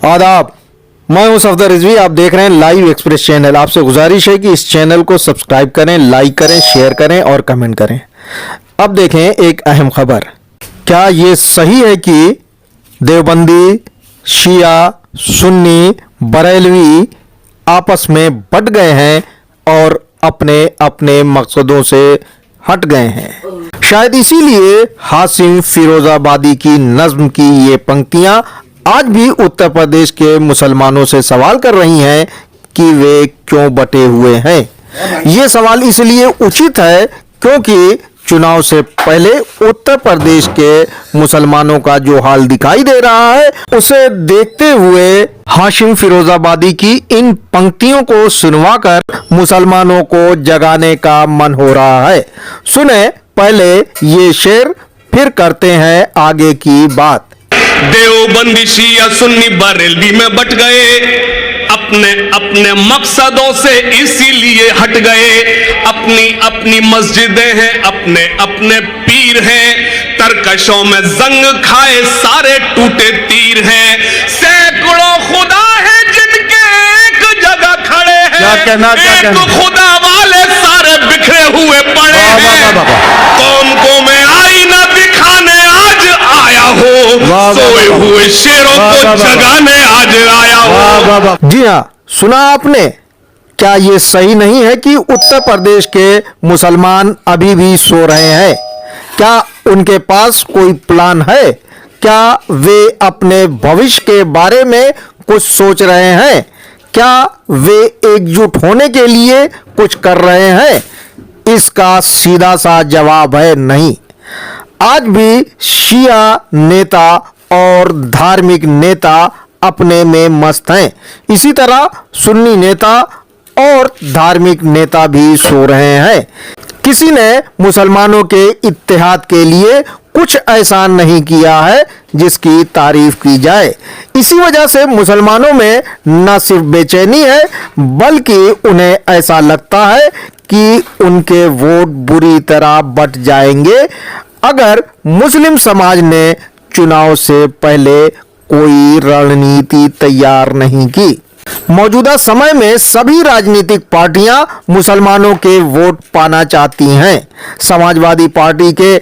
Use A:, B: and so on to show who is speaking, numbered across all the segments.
A: आदाब, मैं हूं सफदर रिजवी। आप देख रहे हैं लाइव एक्सप्रेस चैनल। आपसे गुजारिश है कि इस चैनल को सब्सक्राइब करें, लाइक करें, शेयर करें और कमेंट करें। अब देखें एक अहम खबर। क्या ये सही है कि देवबंदी, शिया, सुन्नी, बरेलवी आपस में बट गए हैं और अपने अपने मकसदों से हट गए हैं? शायद इसीलिए हाशिम फिरोजाबादी की नज्म की ये पंक्तियां आज भी उत्तर प्रदेश के मुसलमानों से सवाल कर रही हैं कि वे क्यों बटे हुए हैं। ये सवाल इसलिए उचित है क्योंकि चुनाव से पहले उत्तर प्रदेश के मुसलमानों का जो हाल दिखाई दे रहा है, उसे देखते हुए हाशिम फिरोजाबादी की इन पंक्तियों को सुनवाकर मुसलमानों को जगाने का मन हो रहा है। सुने पहले ये शेर, फिर करते हैं आगे की बात।
B: देवबंदी, शिया, सुन्नी, बरेलवी में बट गए, अपने अपने मकसदों से इसीलिए हट गए। अपनी अपनी मस्जिदें हैं, अपने अपने पीर हैं, तरकशों में जंग खाए सारे टूटे तीर हैं। सैकड़ों खुदा हैं जिनके एक जगह खड़े हैं, एक खुदा वाले सारे बिखरे हुए पड़े हैं। कौम को मैं आईना दिखाने आज आया हो, सोए हुए शेरों को जगाने आज आया हो।
A: जी हाँ, सुना आपने। क्या ये सही नहीं है कि उत्तर प्रदेश के मुसलमान अभी भी सो रहे हैं? क्या उनके पास कोई प्लान है? क्या वे अपने भविष्य के बारे में कुछ सोच रहे हैं? क्या वे एकजुट होने के लिए कुछ कर रहे हैं? इसका सीधा सा जवाब है नहीं। आज भी शिया नेता और धार्मिक नेता अपने में मस्त हैं। इसी तरह सुन्नी नेता और धार्मिक नेता भी सो रहे हैं। किसी ने मुसलमानों के इत्तेहाद के लिए कुछ ऐसा नहीं किया है जिसकी तारीफ की जाए। इसी वजह से मुसलमानों में न सिर्फ बेचैनी है, बल्कि उन्हें ऐसा लगता है कि उनके वोट बुरी तरह बट जाएंगे अगर मुस्लिम समाज ने चुनाव से पहले कोई रणनीति तैयार नहीं की। मौजूदा समय में सभी राजनीतिक पार्टियां मुसलमानों के वोट पाना चाहती हैं। समाजवादी पार्टी के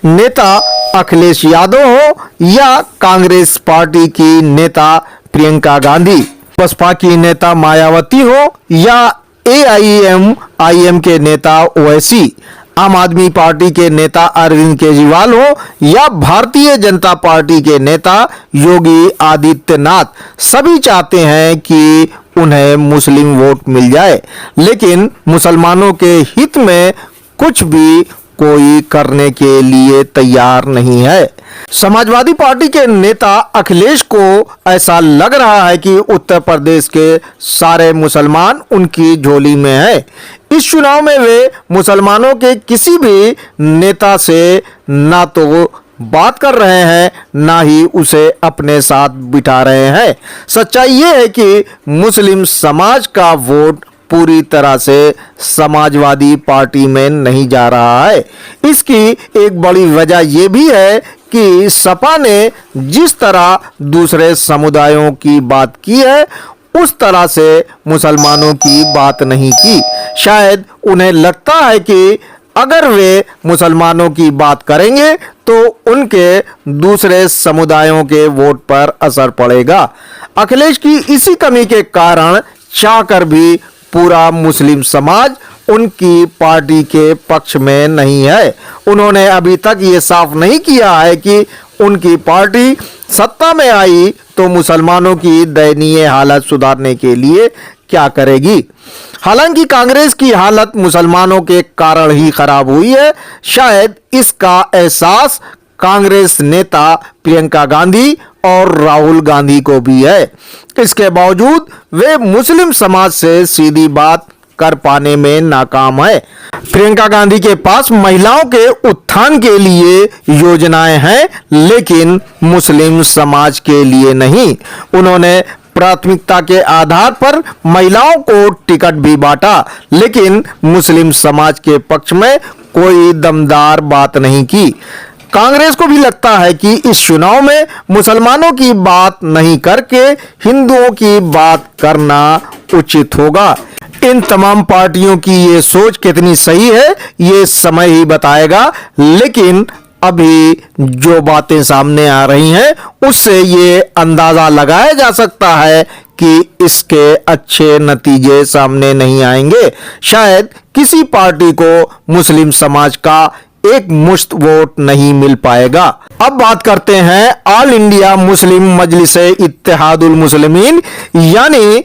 A: नेता अखिलेश यादव हो या कांग्रेस पार्टी की नेता प्रियंका गांधी, बसपा की नेता मायावती हो या AIMIM के नेता ओवैसी, आम आदमी पार्टी के नेता अरविंद केजरीवाल हो या भारतीय जनता पार्टी के नेता योगी आदित्यनाथ, सभी चाहते हैं कि उन्हें मुस्लिम वोट मिल जाए, लेकिन मुसलमानों के हित में कुछ भी कोई करने के लिए तैयार नहीं है। समाजवादी पार्टी के नेता अखिलेश को ऐसा लग रहा है कि उत्तर प्रदेश के सारे मुसलमान उनकी झोली में है। इस चुनाव में वे मुसलमानों के किसी भी नेता से ना तो बात कर रहे हैं, ना ही उसे अपने साथ बिठा रहे हैं। सच्चाई ये है कि मुस्लिम समाज का वोट पूरी तरह से समाजवादी पार्टी में नहीं जा रहा है। इसकी एक बड़ी वजह यह भी है कि सपा ने जिस तरह दूसरे समुदायों की बात की है, उस तरह से मुसलमानों की बात नहीं की। शायद उन्हें लगता है कि अगर वे मुसलमानों की बात करेंगे तो उनके दूसरे समुदायों के वोट पर असर पड़ेगा। अखिलेश की इसी कमी के कारण चाहकर भी पूरा मुस्लिम समाज उनकी पार्टी के पक्ष में नहीं है। उन्होंने अभी तक ये साफ नहीं किया है कि उनकी पार्टी सत्ता में आई तो मुसलमानों की दयनीय हालत सुधारने के लिए क्या करेगी। हालांकि कांग्रेस की हालत मुसलमानों के कारण ही खराब हुई है। शायद इसका एहसास कांग्रेस नेता प्रियंका गांधी और राहुल गांधी को भी है। इसके बावजूद वे मुस्लिम समाज से सीधी बात कर पाने में नाकाम है। प्रियंका गांधी के पास महिलाओं के उत्थान के लिए योजनाएं हैं, लेकिन मुस्लिम समाज के लिए नहीं। उन्होंने प्राथमिकता के आधार पर महिलाओं को टिकट भी बांटा, लेकिन मुस्लिम समाज के पक्ष में कोई दमदार बात नहीं की। कांग्रेस को भी लगता है कि इस चुनाव में मुसलमानों की बात नहीं करके हिंदुओं की बात करना उचित होगा। इन तमाम पार्टियों की ये सोच कितनी सही है ये समय ही बताएगा, लेकिन अभी जो बातें सामने आ रही हैं उससे ये अंदाजा लगाया जा सकता है कि इसके अच्छे नतीजे सामने नहीं आएंगे। शायद किसी पार्टी को मुस्लिम समाज का एक मुश्त वोट नहीं मिल पाएगा। अब बात करते हैं ऑल इंडिया मुस्लिम मजलिस इत्तेहादुल मुस्लिमीन यानी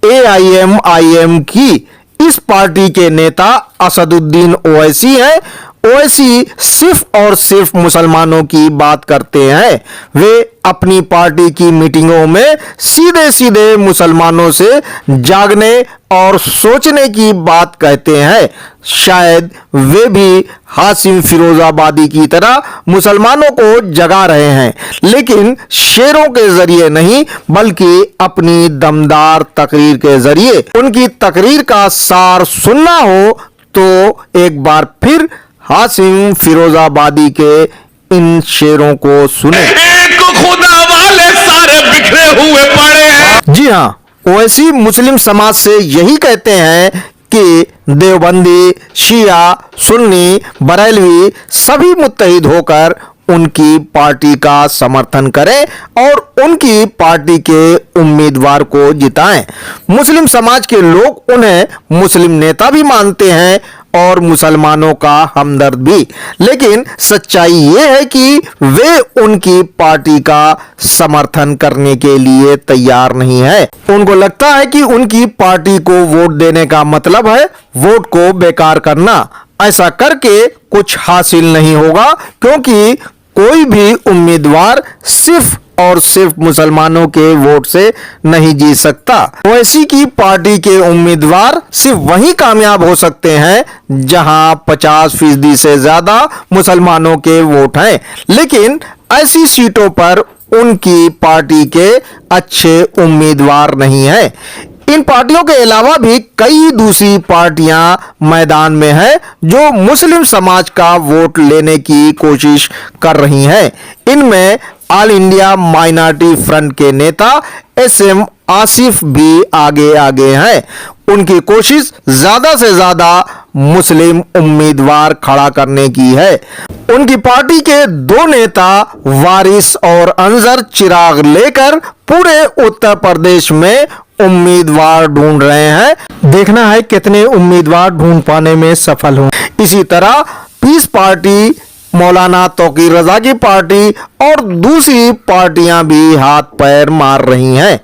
A: AIMIM की। इस पार्टी के नेता असदुद्दीन ओवैसी हैं। ओवैसी सिर्फ और सिर्फ मुसलमानों की बात करते हैं। वे अपनी पार्टी की मीटिंगों में सीधे सीधे मुसलमानों से जागने और सोचने की बात कहते हैं। शायद वे भी हाशिम फिरोजाबादी की तरह मुसलमानों को जगा रहे हैं, लेकिन शेरों के जरिए नहीं बल्कि अपनी दमदार तकरीर के जरिए। उनकी तकरीर का सार सुनना हो तो एक बार फिर हाशिम फिरोजाबादी के इन शेरों को सुने।
B: एक खुदा वाले सारे बिखरे हुए पड़े हैं।
A: जी हाँ, ओवैसी मुस्लिम समाज से यही कहते हैं कि देवबंदी, शिया, सुन्नी, बरेलवी सभी मुत्तहिद होकर उनकी पार्टी का समर्थन करें और उनकी पार्टी के उम्मीदवार को जिताएं। मुस्लिम समाज के लोग उन्हें मुस्लिम नेता भी मानते हैं और मुसलमानों का हमदर्द भी, लेकिन सच्चाई ये है कि वे उनकी पार्टी का समर्थन करने के लिए तैयार नहीं है। उनको लगता है कि उनकी पार्टी को वोट देने का मतलब है वोट को बेकार करना। ऐसा करके कुछ हासिल नहीं होगा, क्योंकि कोई भी उम्मीदवार सिर्फ और सिर्फ मुसलमानों के वोट से नहीं जीत सकता। ओवैसी की पार्टी के उम्मीदवार सिर्फ वहीं कामयाब हो सकते हैं जहां 50% से ज्यादा मुसलमानों के वोट हैं, लेकिन ऐसी सीटों पर उनकी पार्टी के अच्छे उम्मीदवार नहीं हैं। इन पार्टियों के अलावा भी कई दूसरी पार्टियां मैदान में हैं जो मुस्लिम समाज का वोट लेने की कोशिश कर रही हैं। इनमें ऑल इंडिया माइनॉरिटी फ्रंट के नेता SM आसिफ भी आगे हैं। उनकी कोशिश ज्यादा से ज्यादा मुस्लिम उम्मीदवार खड़ा करने की है। उनकी पार्टी के दो नेता वारिस और अंजर चिराग लेकर पूरे उत्तर प्रदेश में उम्मीदवार ढूंढ रहे हैं। देखना है कितने उम्मीदवार ढूंढ पाने में सफल हों। इसी तरह पीस पार्टी, मौलाना तौकीर रजा की पार्टी और दूसरी पार्टियां भी हाथ पैर मार रही हैं।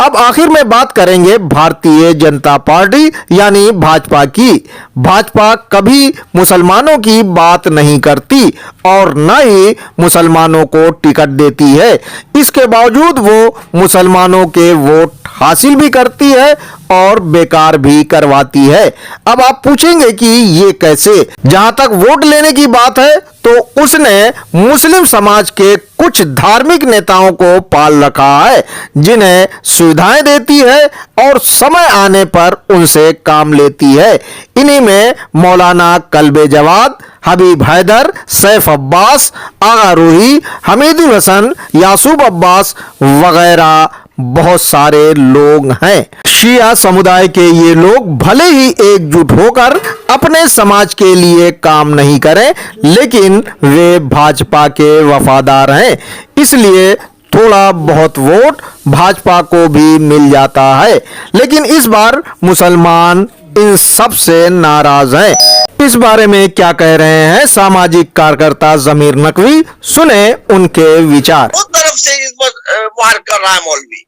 A: अब आखिर में बात करेंगे भारतीय जनता पार्टी यानी भाजपा की। भाजपा कभी मुसलमानों की बात नहीं करती और न ही मुसलमानों को टिकट देती है। इसके बावजूद वो मुसलमानों के वोट हासिल भी करती है और बेकार भी करवाती है। अब आप पूछेंगे कि ये कैसे? जहां तक वोट लेने की बात है तो उसने मुस्लिम समाज के कुछ धार्मिक नेताओं को पाल रखा है, जिन्हें सुविधाएं देती है और समय आने पर उनसे काम लेती है। इन्हीं में मौलाना कल्बे जवाद, हबीब हैदर, सैफ अब्बास, आगा रूही, हमीदुल हसन, यासूब अब्बास वगैरह बहुत सारे लोग हैं। शिया समुदाय के ये लोग भले ही एकजुट होकर अपने समाज के लिए काम नहीं करें, लेकिन वे भाजपा के वफादार हैं, इसलिए थोड़ा बहुत वोट भाजपा को भी मिल जाता है। लेकिन इस बार मुसलमान इन सब से नाराज हैं। इस बारे में क्या कह रहे हैं सामाजिक कार्यकर्ता जमीर नकवी, सुने उनके विचार।
C: उस तरफ से इस वार कर रहा है मौलवी।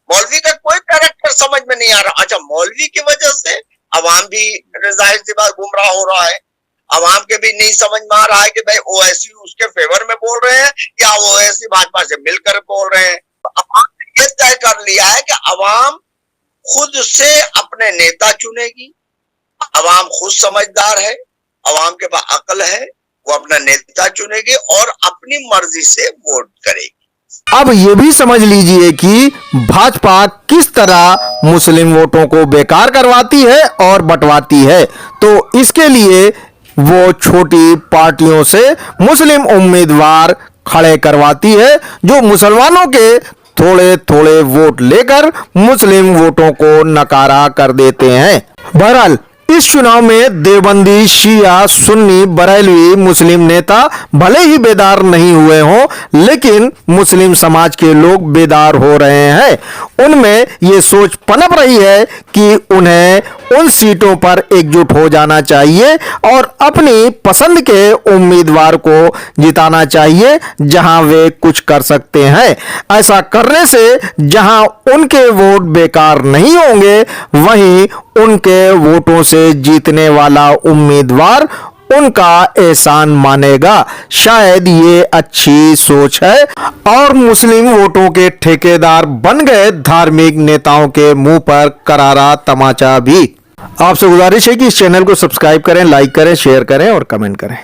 C: मौलवी का कोई कैरेक्टर समझ में नहीं आ रहा। अच्छा, मौलवी की वजह से अवाम भी जाहिर सी बात गुमराह हो रहा है। अवाम के भी नहीं समझ में आ रहा है कि भाई ओवैसी उसके फेवर में बोल रहे हैं या ओवैसी भाजपा से मिलकर बोल रहे हैं। अवाम ने ये तय कर लिया है कि अवाम खुद से अपने नेता चुनेगी। अवाम खुद समझदार है, अवाम के पास अक्ल है, वो अपना नेता चुनेगी और अपनी मर्जी से वोट करेगी।
A: अब ये भी समझ लीजिए कि भाजपा किस तरह मुस्लिम वोटों को बेकार करवाती है और बंटवाती है। तो इसके लिए वो छोटी पार्टियों से मुस्लिम उम्मीदवार खड़े करवाती है जो मुसलमानों के थोड़े थोड़े वोट लेकर मुस्लिम वोटों को नकारा कर देते हैं। बहरहाल इस चुनाव में देवबंदी, शिया, सुन्नी, बरेलवी मुस्लिम नेता भले ही बेदार नहीं हुए हों, लेकिन मुस्लिम समाज के लोग बेदार हो रहे हैं। उनमें ये सोच पनप रही है कि उन्हें उन सीटों पर एकजुट हो जाना चाहिए और अपनी पसंद के उम्मीदवार को जिताना चाहिए जहां वे कुछ कर सकते हैं। ऐसा करने से जहां उनके वोट बेकार नहीं होंगे, वहीं उनके वोटों से जीतने वाला उम्मीदवार उनका एहसान मानेगा। शायद ये अच्छी सोच है और मुस्लिम वोटों के ठेकेदार बन गए धार्मिक नेताओं के मुंह पर करारा तमाचा भी। आपसे गुजारिश है कि इस चैनल को सब्सक्राइब करें, लाइक करें, शेयर करें और कमेंट करें।